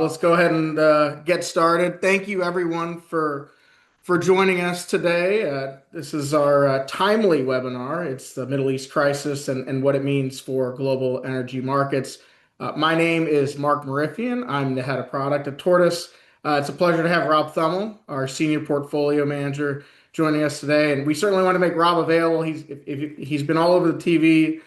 Rob. Let's go ahead and get started. Thank you, everyone, for joining us today. This is our timely webinar. It's the Middle East crisis and what it means for global energy markets. My name is Mark Marifian. I'm the head of product at Tortoise. It's a pleasure to have Rob Thummel, our senior portfolio manager, joining us today. And we certainly want to make Rob available. He's been all over the TV.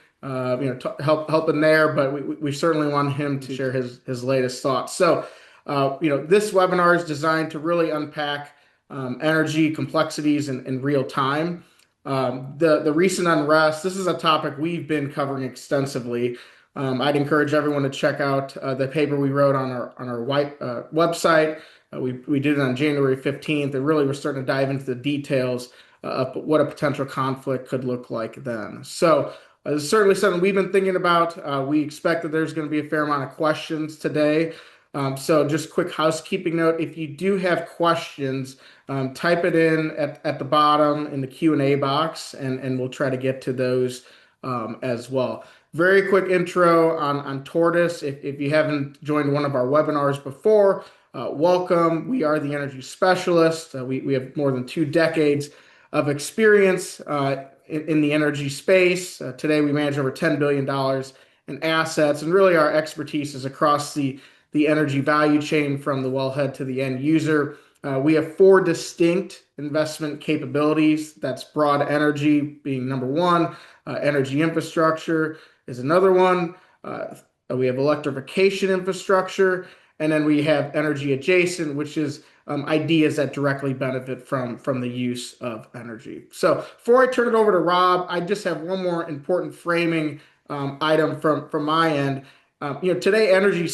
Helping there, but we certainly want him to share his latest thoughts. So, this webinar is designed to really unpack energy complexities in real time. The recent unrest, this is a topic we've been covering extensively. I'd encourage everyone to check out the paper we wrote on our website. We did it on January 15th, and really we're starting to dive into the details of what a potential conflict could look like then. So, it's certainly something we've been thinking about. We expect that there's going to be a fair amount of questions today. So just quick housekeeping note, if you do have questions, type it in at the bottom in the Q&A box, and we'll try to get to those as well. Very quick intro on Tortoise. If you haven't joined one of our webinars before, welcome. We are the energy specialists. We have more than 2 decades of experience in the energy space. Today, we manage over $10 billion in assets, and really our expertise is across the energy value chain from the wellhead to the end user. We have 4 distinct investment capabilities. That's broad energy being number one. Energy infrastructure is another one. We have electrification infrastructure, and then we have energy adjacent, which is ideas that directly benefit from the use of energy. So before I turn it over to Rob, I just have one more important framing item from my end. Today energy,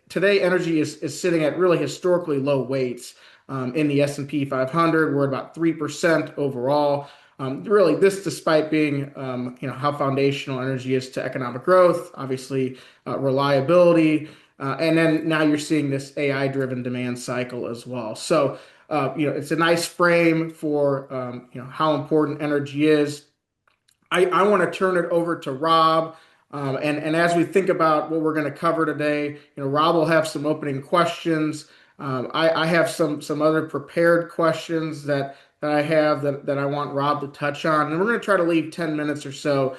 today energy is sitting at really historically low weights in the S&P 500. We're at about 3% overall. Really, this despite being how foundational energy is to economic growth, obviously reliability. And then now you're seeing this AI-driven demand cycle as well. So, it's a nice frame for, how important energy is. I want to turn it over to Rob. And as we think about what we're going to cover today, Rob will have some opening questions. I have some other prepared questions that I have that I want Rob to touch on. And we're going to try to leave 10 minutes or so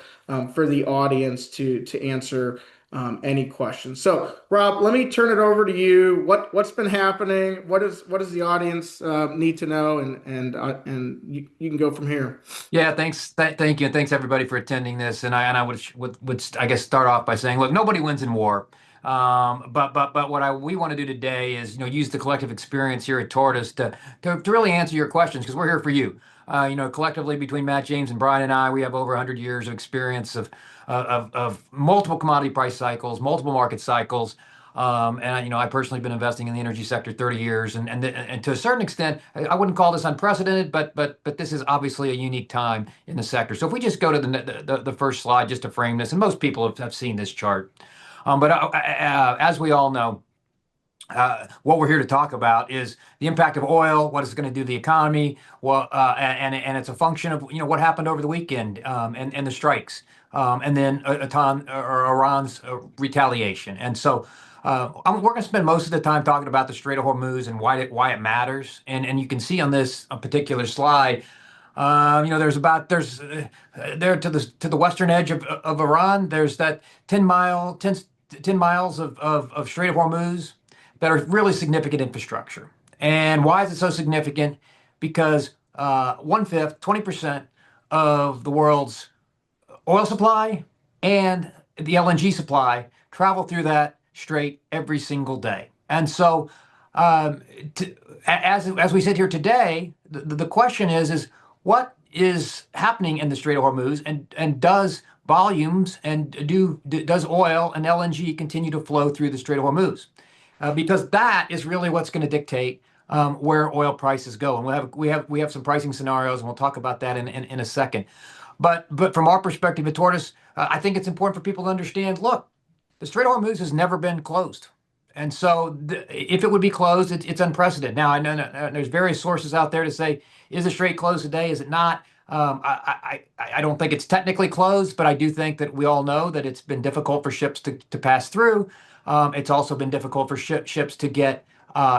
for the audience to answer any questions. So, Rob, let me turn it over to you. What's been happening? What does the audience need to know? And you can go from here. Yeah, thanks. Thank you, and thanks everybody for attending this. And I would I guess start off by saying, look, nobody wins in war. But what we want to do today is use the collective experience here at Tortoise to really answer your questions, because we're here for you. Collectively between Matt, James, and Brian and I, we have over 100 years of experience of multiple commodity price cycles, multiple market cycles. And I personally been investing in the energy sector 30 years, and to a certain extent, I wouldn't call this unprecedented, but this is obviously a unique time in the sector. So if we just go to the first slide just to frame this, and most people have seen this chart, but as we all know, what we're here to talk about is the impact of oil, what it's going to do to the economy, and it's a function of what happened over the weekend, and the strikes, and then Iran's retaliation. And so we're going to spend most of the time talking about the Strait of Hormuz and why it matters. And you can see on this particular slide, there's there to the western edge of Iran, there's that 10 miles of Strait of Hormuz that are really significant infrastructure. And why is it so significant? Because 1/5, 20% of the world's oil supply and the LNG supply travel through that strait every single day. And so as we sit here today, the question is what is happening in the Strait of Hormuz, and does volumes and does oil and LNG continue to flow through the Strait of Hormuz? Because that is really what's going to dictate where oil prices go. And we have some pricing scenarios, and we'll talk about that in a second. But from our perspective at Tortoise, I think it's important for people to understand, look, the Strait of Hormuz has never been closed. And so if it would be closed, it's unprecedented. Now, I know there's various sources out there to say, is the strait closed today? Is it not? I don't think it's technically closed, but I do think that we all know that it's been difficult for ships to pass through. It's also been difficult for ships to get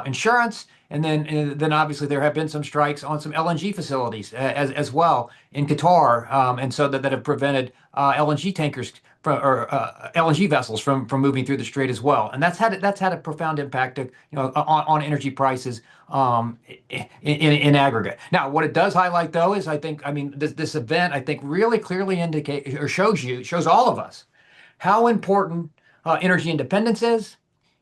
insurance. And then obviously there have been some strikes on some LNG facilities as well in Qatar, and so that have prevented LNG tankers or LNG vessels from moving through the strait as well. And that's had a profound impact, on energy prices in aggregate. Now, what it does highlight, though, is this event I think really clearly indicate or shows all of us how important energy independence is,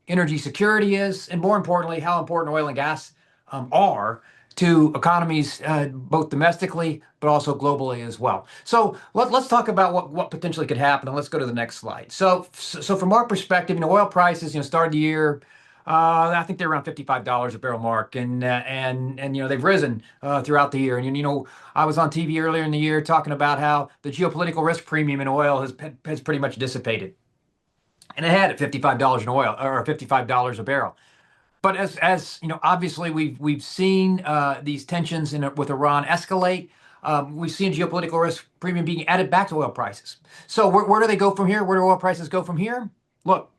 energy security is, and more importantly, how important oil and gas are to economies both domestically but also globally as well. So let's talk about what potentially could happen, and let's go to the next slide. So from our perspective, oil prices, started the year. I think they're around $55 a barrel mark, and they've risen throughout the year. And I was on TV earlier in the year talking about how the geopolitical risk premium in oil has pretty much dissipated, and it had at $55 in oil or $55 a barrel. But as obviously we've seen these tensions with Iran escalate. We've seen geopolitical risk premium being added back to oil prices. So where do they go from here? Where do oil prices go from here? Look,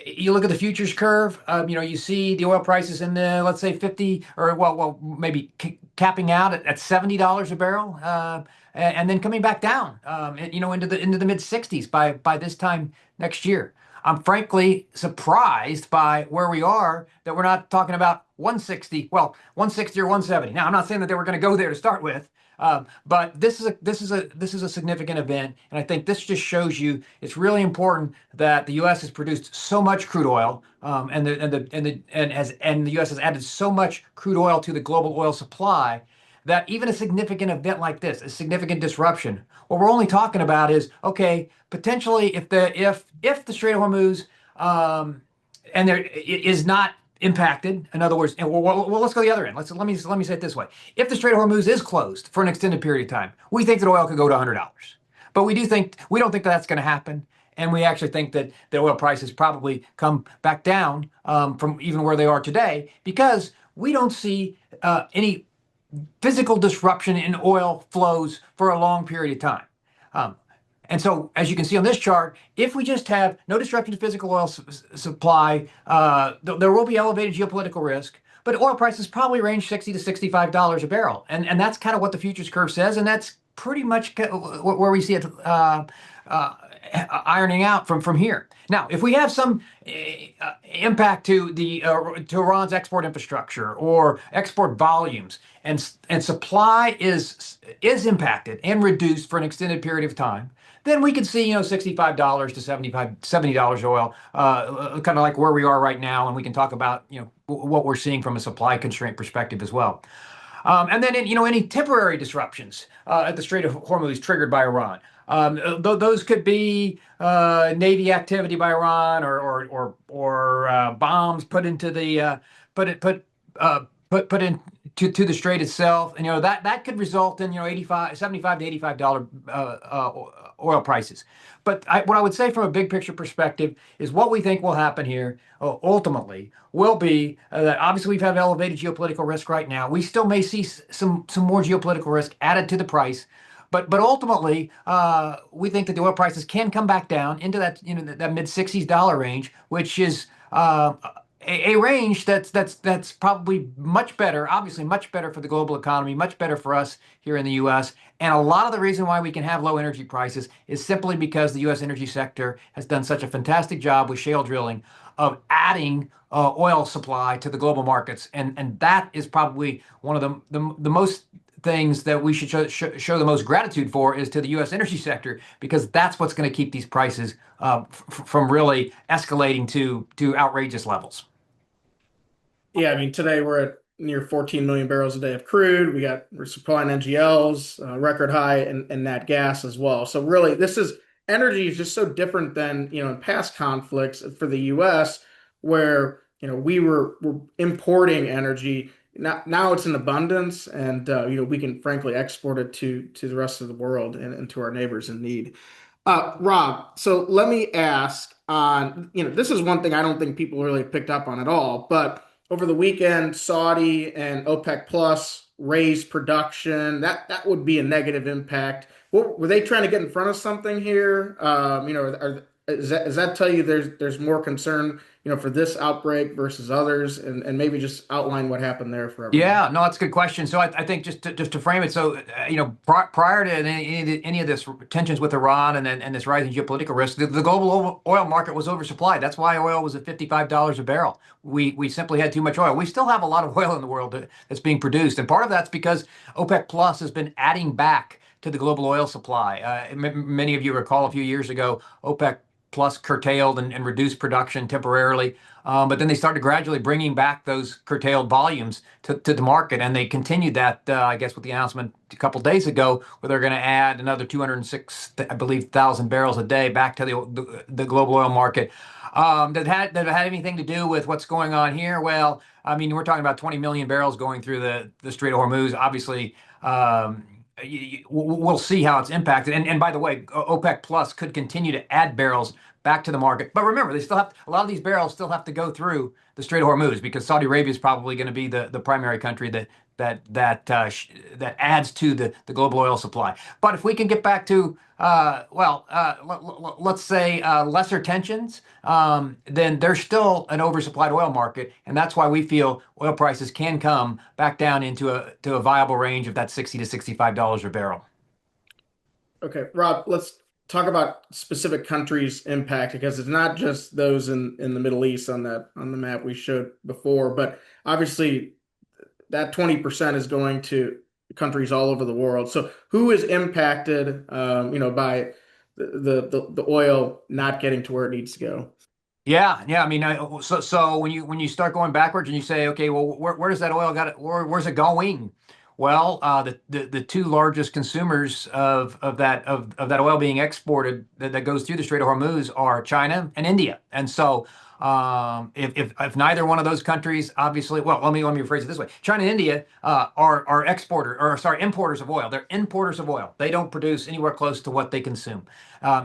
you look at the futures curve. You see the oil prices in the, let's say, 50 or maybe capping out at $70 a barrel, and then coming back down, into the mid 60s by this time next year. I'm frankly surprised by where we are, that we're not talking about 160, well, 160 or 170. Now, I'm not saying that they were going to go there to start with, but this is a significant event, and I think this just shows you it's really important that the U.S. has produced so much crude oil, and the U.S. has added so much crude oil to the global oil supply, that even a significant event like this, a significant disruption, what we're only talking about is, okay, potentially if the Strait of Hormuz, and there is not impacted. In other words, and let's go the other end. Let me say it this way: if the Strait of Hormuz is closed for an extended period of time, we think that oil could go to $100. But we don't think that that's going to happen, and we actually think that the oil prices probably come back down from even where they are today, because we don't see any physical disruption in oil flows for a long period of time. And so, as you can see on this chart, if we just have no disruption to physical oil supply, there will be elevated geopolitical risk, but oil prices probably range $60 to $65 a barrel. And that's kind of what the futures curve says, and that's pretty much where we see it ironing out from here. Now, if we have some impact to to Iran's export infrastructure or export volumes, and supply is impacted and reduced for an extended period of time, then we could see $65 to $70 oil, kind of like where we are right now, and we can talk about what we're seeing from a supply constraint perspective as well. And then any temporary disruptions at the Strait of Hormuz triggered by Iran. Those could be Navy activity by Iran, or bombs put into the put into the strait itself, and that could result in 75 to $85 oil prices. But what I would say from a big picture perspective is what we think will happen here ultimately will be that obviously we've had elevated geopolitical risk right now. We still may see some more geopolitical risk added to the price. But ultimately, we think that the oil prices can come back down into that that mid $60s range, which is a range that's probably much better, obviously much better for the global economy, much better for us here in the U.S. And a lot of the reason why we can have low energy prices is simply because the U.S. energy sector has done such a fantastic job with shale drilling of adding oil supply to the global markets, and that is probably one of the most things that we should show the most gratitude for is to the U.S. energy sector, because that's what's going to keep these prices from really escalating to outrageous levels. Yeah, I mean, today we're at near 14 million barrels a day of crude. We're supplying NGLs, record high, and nat gas as well. So really, energy is just so different than in past conflicts for the U.S., where we're importing energy. Now it's in abundance, and we can frankly export it to the rest of the world and to our neighbors in need. Rob, so let me ask on, this is one thing I don't think people really picked up on at all, but over the weekend, Saudi and OPEC Plus raised production. That would be a negative impact. Were they trying to get in front of something here? does that tell you there's more concern, for this outbreak versus others, and maybe just outline what happened there for everyone? Yeah, no, that's a good question. So I think just to frame it, so prior to any of this tensions with Iran and this rising geopolitical risk, the global oil market was oversupplied. That's why oil was at $55 a barrel. We simply had too much oil. We still have a lot of oil in the world that's being produced, and part of that's because OPEC Plus has been adding back to the global oil supply. Many of you recall a few years ago, OPEC Plus curtailed and reduced production temporarily. But then they started gradually bringing back those curtailed volumes to the market, and they continued that, I guess, with the announcement a couple days ago, where they're going to add another 206, I believe, thousand barrels a day back to the global oil market. That had anything to do with what's going on here? Well, I mean, we're talking about 20 million barrels going through the Strait of Hormuz. Obviously, we'll see how it's impacted. And by the way, OPEC Plus could continue to add barrels back to the market. But remember, they still have a lot of these barrels still have to go through the Strait of Hormuz, because Saudi Arabia is probably going to be the primary country that adds to the global oil supply. But if we can get back to let's say lesser tensions, then there's still an oversupplied oil market, and that's why we feel oil prices can come back down into a viable range of that $60 to $65 a barrel. Okay, Rob, let's talk about specific countries impacted, because it's not just those in the Middle East on the map we showed before, but obviously that 20% is going to countries all over the world. So who is impacted, by the oil not getting to where it needs to go? Yeah, yeah. I mean, so when you start going backwards and you say, okay, well, where does that oil got? Where's it going? Well, the two largest consumers of that oil being exported that goes through the Strait of Hormuz are China and India. And so, if neither one of those countries, obviously, well, let me rephrase it this way: China and India are importers of oil. They're importers of oil. They don't produce anywhere close to what they consume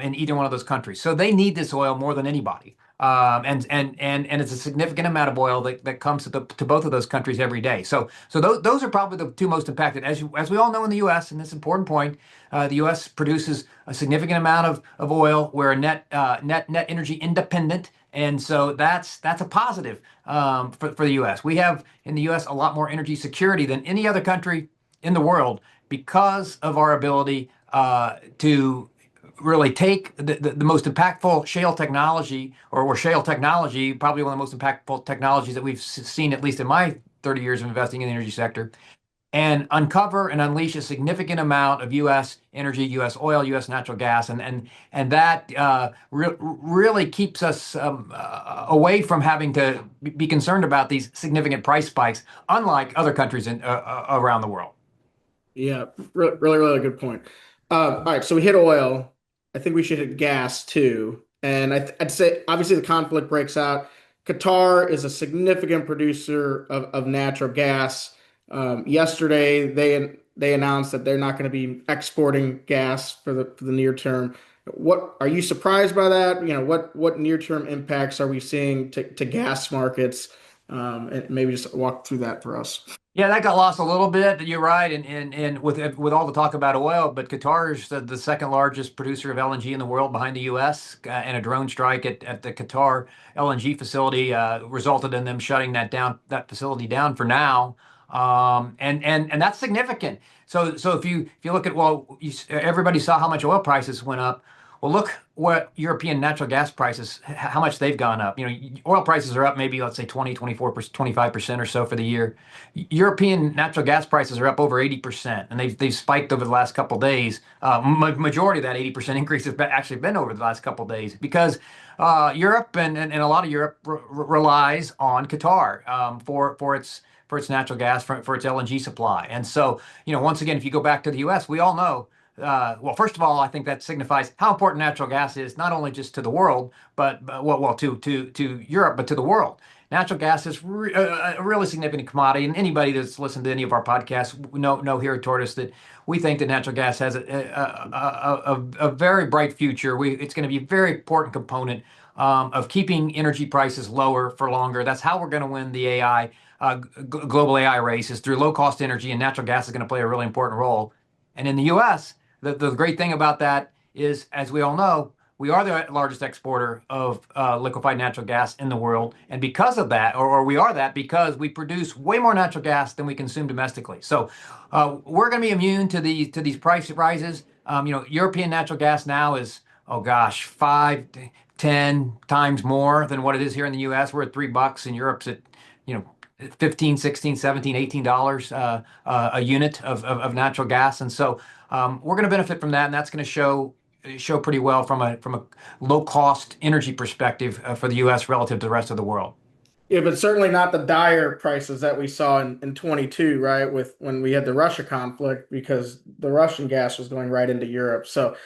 in either one of those countries. So they need this oil more than anybody. And it's a significant amount of oil that comes to both of those countries every day. So those are probably the two most impacted. As we all know in the U.S., and this important point, the U.S. produces a significant amount of oil. We're a net energy independent, and so that's a positive for the U.S. We have in the U.S. a lot more energy security than any other country in the world, because of our ability to really take the most impactful shale technology, or shale technology, probably one of the most impactful technologies that we've seen, at least in my 30 years of investing in the energy sector, and uncover and unleash a significant amount of U.S. energy, U.S. oil, U.S. natural gas, and that really keeps us away from having to be concerned about these significant price spikes, unlike other countries around the world. Yeah, really, really good point. All right, so we hit oil. I think we should hit gas too. And I'd say obviously the conflict breaks out. Qatar is a significant producer of natural gas. Yesterday, they announced that they're not going to be exporting gas for the near term. What are you surprised by that? What near term impacts are we seeing to gas markets? And maybe just walk through that for us. Yeah, that got lost a little bit. You're right, and with all the talk about oil, but Qatar is the second largest producer of LNG in the world behind the U.S. And a drone strike at the Qatar LNG facility resulted in them shutting that facility down for now. And that's significant. So if you look at, well, everybody saw how much oil prices went up. Well, look what European natural gas prices, how much they've gone up. Oil prices are up maybe, let's say 20, 24%, 25% or so for the year. European natural gas prices are up over 80%, and they've spiked over the last couple of days. Majority of that 80% increase has actually been over the last couple of days, because Europe and a lot of Europe relies on Qatar for its natural gas, for its LNG supply. And so, once again, if you go back to the U.S., we all know. Well, first of all, I think that signifies how important natural gas is, not only just to the world, but to Europe, but to the world. Natural gas is a really significant commodity, and anybody that's listened to any of our podcasts know here at Tortoise that we think that natural gas has a very bright future. It's going to be a very important component of keeping energy prices lower for longer. That's how we're going to win the global AI race, is through low cost energy, and natural gas is going to play a really important role. And in the U.S., the great thing about that is, as we all know, we are the largest exporter of liquefied natural gas in the world. And because of that, or we are that because we produce way more natural gas than we consume domestically. So we're going to be immune to these price rises. European natural gas now is, oh gosh, 5 to 10 times more than what it is here in the US. We're at $3 and Europe's at, you know, 15, 16, 17, $18 a unit of natural gas. And so we're going to benefit from that. And that's going to show pretty well from a low cost energy perspective for the US relative to the rest of the world. Yeah, but certainly not the dire prices that we saw in 22, right? With when we had the Russia conflict, because the Russian gas was going right into Europe. So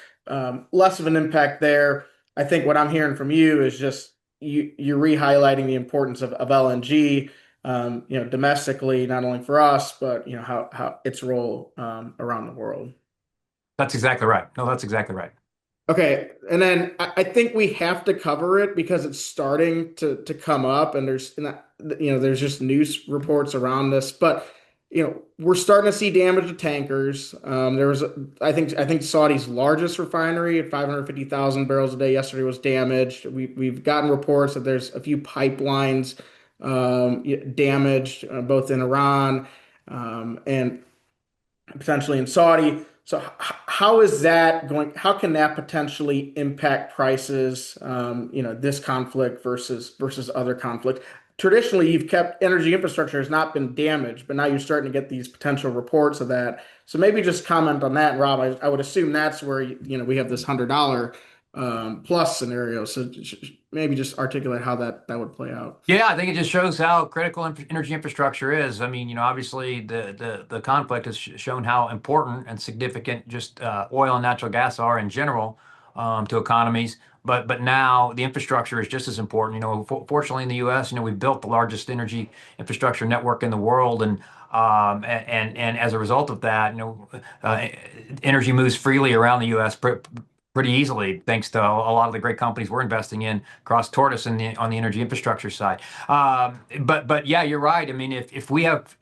less of an impact there. I think what I'm hearing from you is just you're re-highlighting the importance of LNG, domestically, not only for us, but how its role around the world. That's exactly right. No, that's exactly right. Okay, and then I think we have to cover it because it's starting to come up, and there's just news reports around this, but we're starting to see damage to tankers. There was I think Saudi's largest refinery at 550,000 barrels a day yesterday was damaged. We've gotten reports that there's a few pipelines damaged, both in Iran and potentially in Saudi. So how is that going? How can that potentially impact prices? This conflict versus other conflict. Traditionally, you've kept energy infrastructure has not been damaged, but now you're starting to get these potential reports of that. So maybe just comment on that, Rob. I would assume that's where we have this $100 plus scenario. So maybe just articulate how that would play out. Yeah, I think it just shows how critical energy infrastructure is. I mean, obviously the conflict has shown how important and significant just oil and natural gas are in general to economies. But now the infrastructure is just as important. Fortunately in the U.S., we've built the largest energy infrastructure network in the world, and as a result of that, uh, energy moves freely around the U.S. Pretty easily, thanks to a lot of the great companies we're investing in across Tortoise on the energy infrastructure side. But yeah, you're right. I mean, if we have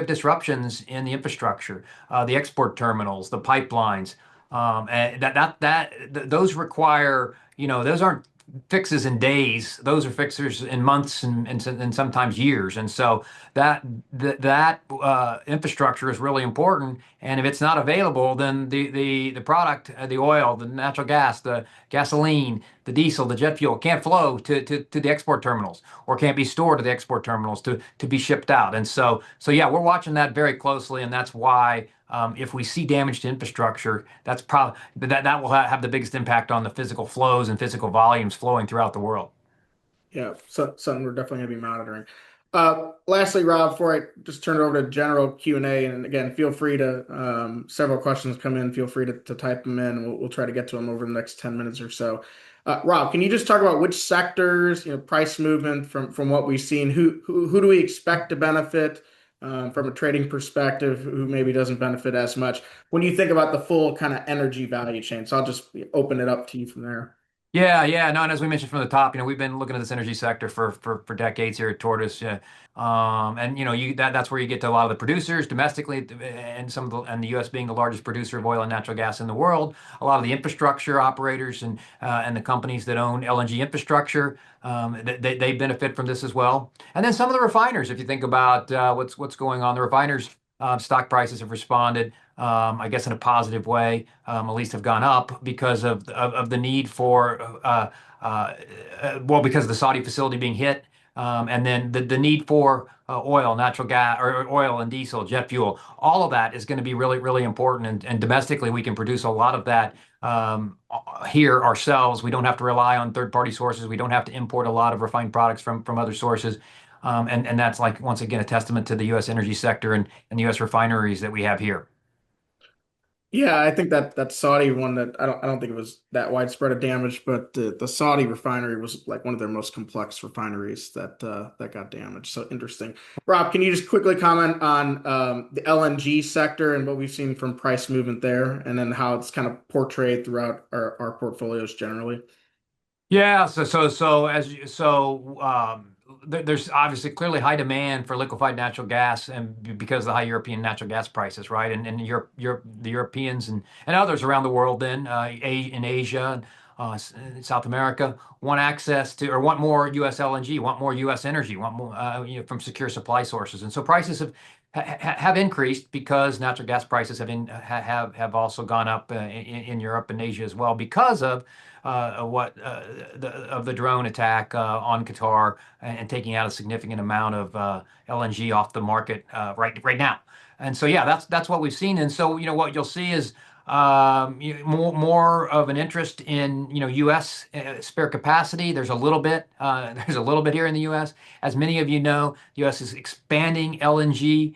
disruptions in the infrastructure, the export terminals, the pipelines, and those require, those aren't fixes in days. Those are fixes in months and sometimes years. And so that infrastructure is really important. And if it's not available, then the product, the oil, the natural gas, the gasoline, the diesel, the jet fuel can't flow to the export terminals or can't be stored to the export terminals to be shipped out. And so yeah, we're watching that very closely, and that's why if we see damage to infrastructure, that's probably that will have the biggest impact on the physical flows and physical volumes flowing throughout the world. Yeah, so something we're definitely going to be monitoring. Lastly, Rob, before I just turn it over to general Q&A, and again, feel free to several questions come in. Feel free to type them in. We'll try to get to them over the next 10 minutes or so. Rob, can you just talk about which sectors, price movement from what we've seen? Who do we expect to benefit from a trading perspective? Who maybe doesn't benefit as much when you think about the full kind of energy value chain? So I'll just open it up to you from there. Yeah, yeah. No, and as we mentioned from the top, we've been looking at this energy sector for decades here at Tortoise. Yeah. And that's where you get to a lot of the producers domestically, and and the U.S. being the largest producer of oil and natural gas in the world. A lot of the infrastructure operators and the companies that own LNG infrastructure, they benefit from this as well. And then some of the refiners, if you think about what's going on, the refiners stock prices have responded, I guess, in a positive way, at least have gone up because of the need for, because of the Saudi facility being hit, and then the need for oil, natural gas, or oil and diesel, jet fuel. All of that is going to be really, really important. And domestically, we can produce a lot of that here ourselves. We don't have to rely on third-party sources. We don't have to import a lot of refined products from other sources. And that's, like, once again, a testament to the U.S. energy sector and the U.S. refineries that we have here. Yeah, I think that Saudi one, that I don't think it was that widespread of damage, but the Saudi refinery was like one of their most complex refineries that got damaged. So interesting. Rob, can you just quickly comment on the LNG sector and what we've seen from price movement there, and then how it's kind of portrayed throughout our portfolios generally? Yeah, there's obviously clearly high demand for liquefied natural gas, and because of the high European natural gas prices, right? And the Europeans and others around the world, then in Asia, South America want access to or want more U.S. LNG, want more U.S. energy, want more from secure supply sources, and so prices have increased because natural gas prices have also gone up in Europe and Asia as well because of the drone attack on Qatar and taking out a significant amount of LNG off the market right now. And so yeah, that's what we've seen. And so what you'll see is more of an interest in U.S. Spare capacity. There's a little bit here in the U.S. As many of you know, the U.S. is expanding LNG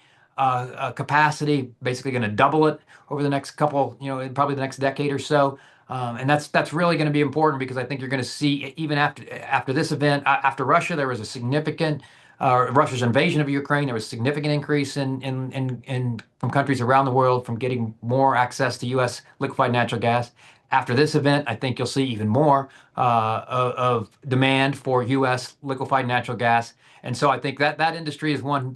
capacity, basically going to double it over the next couple, probably the next decade or so. And that's really going to be important because I think you're going to see even after this event, after Russia, there was a significant Russia's invasion of Ukraine. There was a significant increase in from countries around the world from getting more access to U.S. liquefied natural gas. After this event, I think you'll see even more of demand for U.S. liquefied natural gas. And so I think that industry is one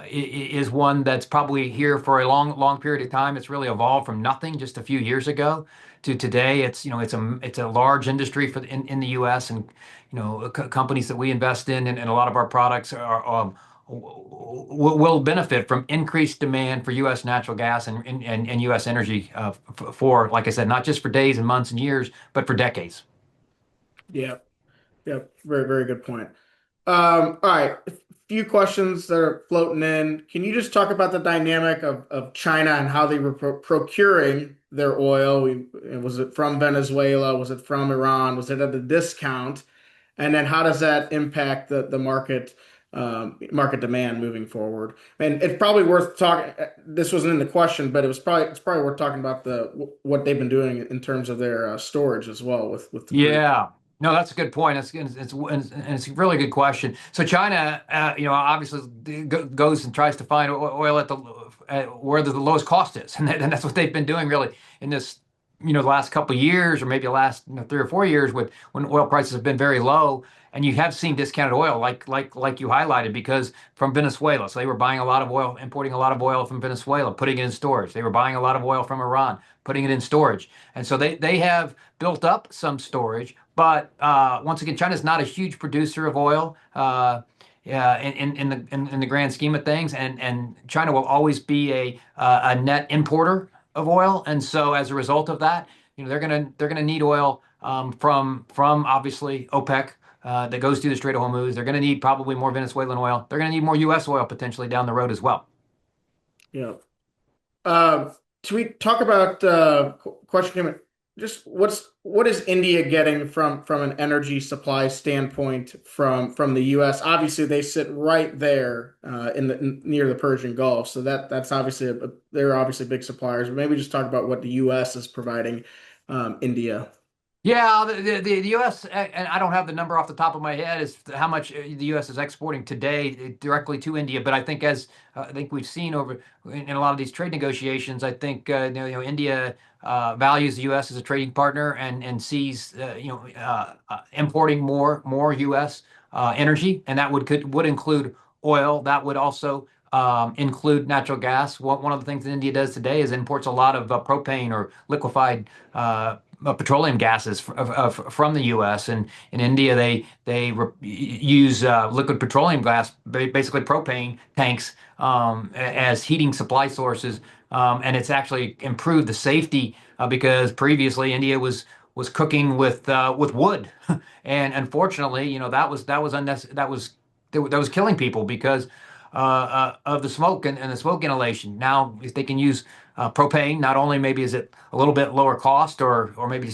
is one that's probably here for a long period of time. It's really evolved from nothing just a few years ago to today. It's a large industry in the U.S. and companies that we invest in and a lot of our products will benefit from increased demand for U.S. natural gas and U.S. energy for, like I said, not just for days and months and years, but for decades. Yeah. Yeah. Very, very good point. All right. A few questions that are floating in. Can you just talk about the dynamic of China and how they were procuring their oil? Was it from Venezuela? Was it from Iran? Was it at a discount? And then how does that impact the market demand moving forward? And it's probably worth talking. This wasn't in the question, but it's probably worth talking about what they've been doing in terms of their storage as well with the crude. Yeah. No, that's a good point. It's a really good question. So China, obviously goes and tries to find oil at where the lowest cost is, and that's what they've been doing really in this, the last couple of years, or maybe the last 3 or 4 years, when oil prices have been very low, and you have seen discounted oil, like you highlighted, because from Venezuela. So they were buying a lot of oil, importing a lot of oil from Venezuela, putting it in storage. They were buying a lot of oil from Iran, putting it in storage, and so they have built up some storage. But once again, China is not a huge producer of oil yeah, in the grand scheme of things, and China will always be a net importer of oil, and so as a result of that, they're gonna need oil from obviously OPEC. That goes through the Strait of Hormuz. They're going to need probably more Venezuelan oil. They're going to need more U.S. oil potentially down the road as well. Yeah. Should we talk about question came in, just what is India getting from an energy supply standpoint from the U.S.? Obviously, they sit right there near the Persian Gulf, so that's obviously they're obviously big suppliers. But maybe just talk about what the U.S. is providing India. Yeah, the U.S., and I don't have the number off the top of my head, is how much the U.S. is exporting today directly to India. But I think I think we've seen over in a lot of these trade negotiations, I think India values the U.S. as a trading partner and sees importing more U.S. Energy, and that would include oil. That would also include natural gas. One of the things that India does today is imports a lot of propane or liquefied petroleum gases from the U.S. and in India use liquid petroleum gas, basically propane tanks, as heating supply sources, and it's actually improved the safety because previously India was cooking with wood, and unfortunately, that was killing people because of the smoke and the smoke inhalation. Now, if they can use propane, not only maybe is it a little bit lower cost or maybe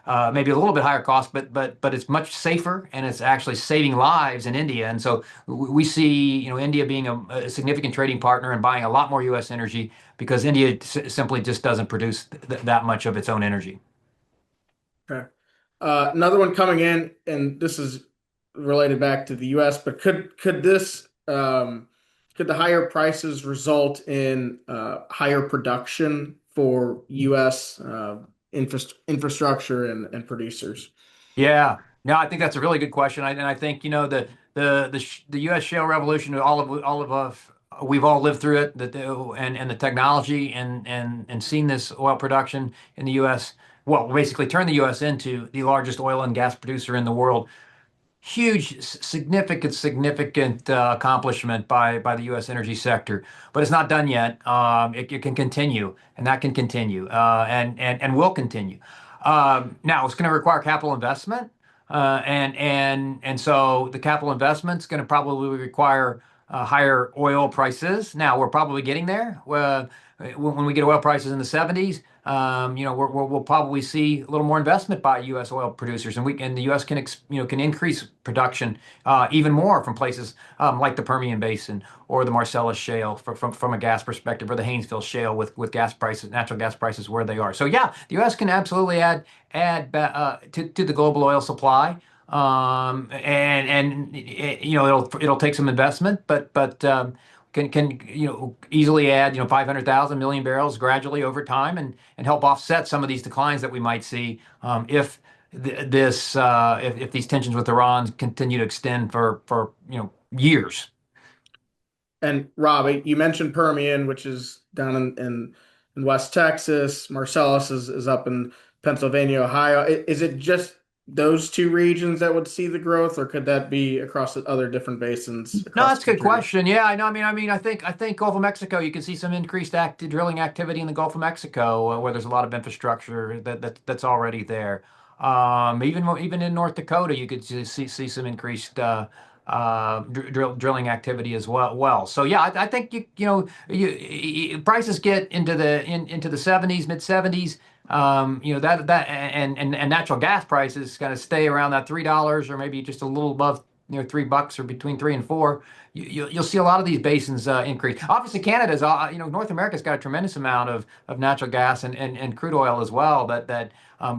a little bit higher cost, but it's much safer and it's actually saving lives in India. And so we see India being a significant trading partner and buying a lot more U.S. energy because India simply just doesn't produce that much of its own energy. Okay. Another one coming in, and this is related back to the U.S., but could the higher prices result in higher production for U.S. Infrastructure and producers? Yeah, no, I think that's a really good question. And I think the U.S. shale revolution, all of us we've all lived through it, and the technology and seen this oil production in the U.S. Well, basically turned the U.S. into the largest oil and gas producer in the world. Huge, significant accomplishment by the U.S. energy sector, but it's not done yet. It can continue, and that can continue, and will continue. Now, it's going to require capital investment, and so the capital investment is going to probably require higher oil prices. Now, we're probably getting there. When we get oil prices in the 70s, we'll probably see a little more investment by U.S. oil producers, and the U.S. can increase production even more from places like the Permian Basin or the Marcellus Shale from a gas perspective, or the Haynesville Shale with gas prices, natural gas prices where they are. So yeah, the U.S. can absolutely add to the global oil supply. It'll take some investment, but can easily add 500,000 million barrels gradually over time, and help offset some of these declines that we might see if if these tensions with Iran continue to extend for years. And Rob, you mentioned Permian, which is down in West Texas. Marcellus is up in Pennsylvania, Ohio. Is it just those two regions that would see the growth, or could that be across the other different basins No, across that's the a good country? question. Yeah, I know. I think Gulf of Mexico, you can see some increased drilling activity in the Gulf of Mexico, where there's a lot of infrastructure that's already there. Even in North Dakota, you could see some increased drilling activity as well. So yeah, I think prices get into the 70s, mid 70s. That and natural gas prices kind of stay around that $3, or maybe just a little above $3, or between 3 and 4. You'll see a lot of these basins increase. Obviously, Canada's North America's got a tremendous amount of natural gas and crude oil as well. That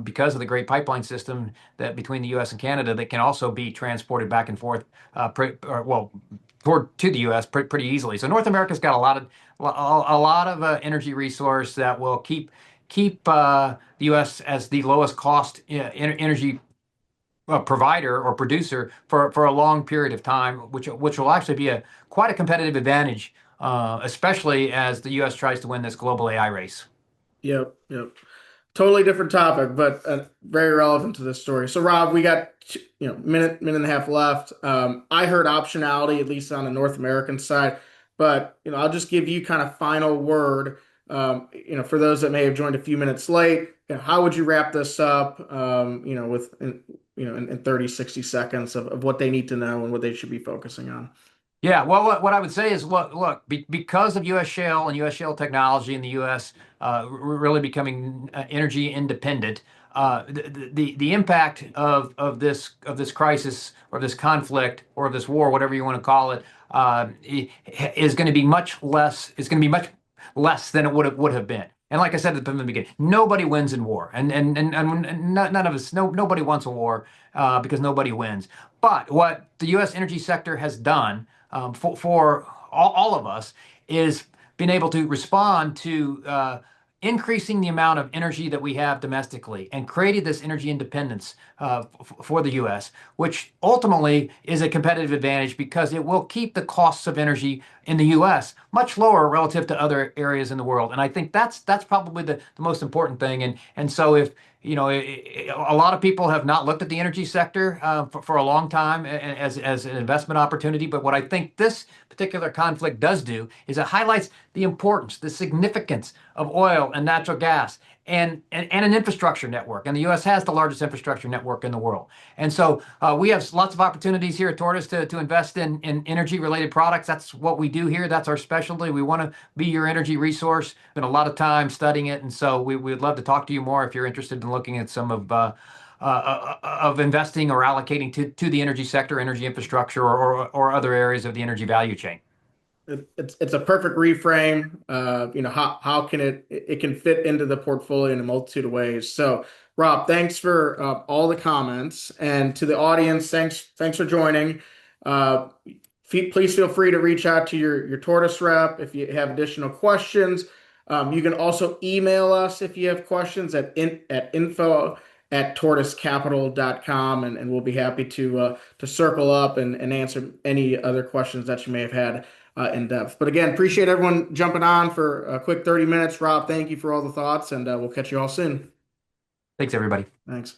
because of the great pipeline system that between the U.S. and Canada, that can also be transported back and forth, toward to the U.S. Pretty easily. So North America's got a lot of energy resource that will keep the U.S. as the lowest cost energy provider or producer for a long period of time, which will actually be quite a competitive advantage, especially as the U.S. tries to win this global AI race. Yep, yep. Totally different topic, but very relevant to this story. So, Rob, we got minute and a half left. I heard optionality, at least on the North American side, but I'll just give you kind of final word. For those that may have joined a few minutes late, how would you wrap this up? In 30, 60 seconds of what they need to know and what they should be focusing on. Yeah, well, what I would say is, look, because of U.S. shale and U.S. shale technology, and the U.S. Really becoming energy independent, the impact of this crisis, or this conflict, or this war, whatever you want to call it, is going to be much less. Is going to be much less than it would have been. And like I said at the beginning, nobody wins in war, and none of us, nobody wants a war, because nobody wins. But what the U.S. energy sector has done, for all of us, is been able to respond to increasing the amount of energy that we have domestically, and created this energy independence for the U.S., which ultimately is a competitive advantage, because it will keep the costs of energy in the U.S. much lower relative to other areas in the world. And I think that's probably the most important thing. And so if a lot of people have not looked at the energy sector for a long time as an investment opportunity. But what I think this particular conflict does do is it highlights the importance, the significance of oil and natural gas, and an infrastructure network. And the U.S. has the largest infrastructure network in the world. And so we have lots of opportunities here at Tortoise to invest in energy related products. That's what we do here. That's our specialty. We want to be your energy resource. Spend a lot of time studying it. And so we'd love to talk to you more if you're interested in looking at some of investing or allocating to the energy sector, energy infrastructure, or other areas of the energy value chain. It's a perfect reframe. How can it can fit into the portfolio in a multitude of ways. So, Rob, thanks for all the comments, and to the audience, thanks for joining. Uh, Please feel free to reach out to your Tortoise rep if you have additional questions. You can also email us if you have questions at info@tortoisecapital.com, and we'll be happy to circle up and answer any other questions that you may have had. in depth. But again, appreciate everyone jumping on for a quick 30 minutes. Rob, thank you for all the thoughts, and we'll catch you all soon. Thanks, everybody. Thanks.